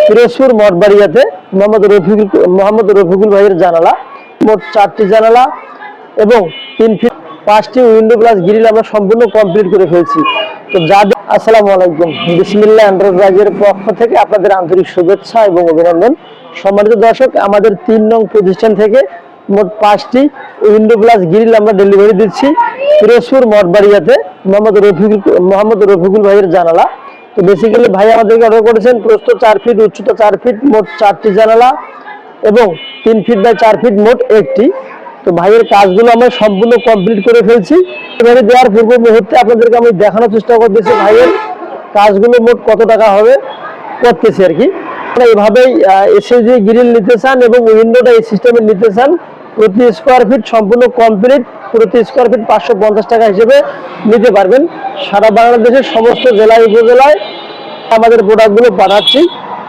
পিরোজপুর মঠবাড়িয়াতে মোহাম্মদ রফিকুল ভাইয়ের জানালা, মোট 4টি জানালা এবং 3 ফিট 5টি উইন্ডো গ্লাস গ্রিল আমরা সম্পূর্ণ কমপ্লিট করে ফেলছি। তো যাদের আসসালামু আলাইকুম, বিসমিল্লাহ এন্টারপ্রাইজের পক্ষ থেকে আপনাদের আন্তরিক শুভেচ্ছা এবং অভিনন্দন। সম্মানিত দর্শক, আমাদের 3 নং প্রতিষ্ঠান থেকে মোট 5টি উইন্ডো গ্লাস গ্রিল আমরা ডেলিভারি দিচ্ছি পিরোজপুর মঠবাড়িয়াতে মোহাম্মদ রফিকুল ভাইয়ের জানালা। তো বেসিক্যালি ভাই আমাদেরকে অর্ডার করেছেন প্রস্থ 4 ফিট, উচ্চতা 4 ফিট, মোট 4টি জানালা এবং 3 ফিট বাই 4 ফিট মোট 1টি। তো ভাইয়ের কাজগুলো আমরা সম্পূর্ণ কমপ্লিট করে ফেলছি। এবারে দেওয়ার পূর্ব মুহূর্তে আপনাদেরকে আমি দেখানোর চেষ্টা করতেছি ভাইয়ের কাজগুলো মোট কত টাকা হবে করতেছি আর কি। এইভাবেই এসএসজি গ্রিল নিতে চান এবং উইন্ডোটা এই সিস্টেমে নিতে চান, প্রতি স্কোয়ার ফিট সম্পূর্ণ কমপ্লিট, প্রতি স্কোয়ার ফিট 550 টাকা হিসেবে নিতে পারবেন। সারা বাংলাদেশের সমস্ত জেলায় উপজেলায় আমাদের প্রোডাক্টগুলো পাঠাচ্ছি।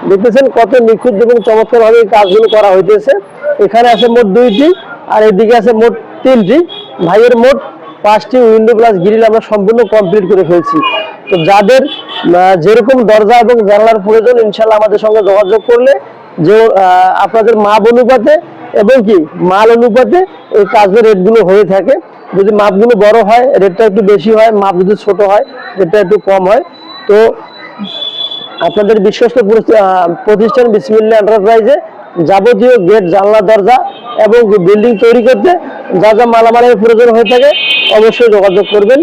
দেখতেছেন কত নিখুঁত এবং চমৎকারভাবে এই কাজগুলো করা হইতেছে। এখানে আছে মোট 2টি আর এদিকে আছে মোট 3টি। ভাইয়ের মোট 5টি উইন্ডো গ্লাস গ্রিল আমরা সম্পূর্ণ কমপ্লিট করে ফেলছি। তো যাদের যেরকম দরজা এবং জানলার প্রয়োজন ইনশাল্লাহ আমাদের সঙ্গে যোগাযোগ করলে যে আপনাদের মাপ অনুপাতে এবং কি মাল অনুপাতে এই কাজের রেটগুলো হয়ে থাকে। যদি মাপগুলো বড় হয় রেটটা একটু বেশি হয়, মাপ যদি ছোট হয় রেটটা একটু কম হয়। তো আপনাদের বিশ্বস্ত প্রতিষ্ঠান বিসমিল্লাহ এন্টারপ্রাইজে যাবতীয় গেট, জানলা, দরজা এবং বিল্ডিং তৈরি করতে যা যা মালামালের প্রয়োজন হয়ে থাকে অবশ্যই যোগাযোগ করবেন।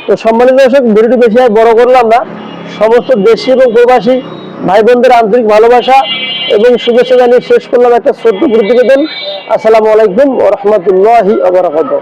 তো সম্মানিত দর্শক, ভিডিওটি বেশি আর বড় করলাম না। সমস্ত দেশি এবং প্রবাসী ভাই বোনদের আন্তরিক ভালোবাসা এবং শুভেচ্ছা জানিয়ে শেষ করলাম একটা ছোট্ট প্রতিবেদন। আসসালামু আলাইকুম ওয়া রাহমাতুল্লাহি ওয়া বারাকাতুহু।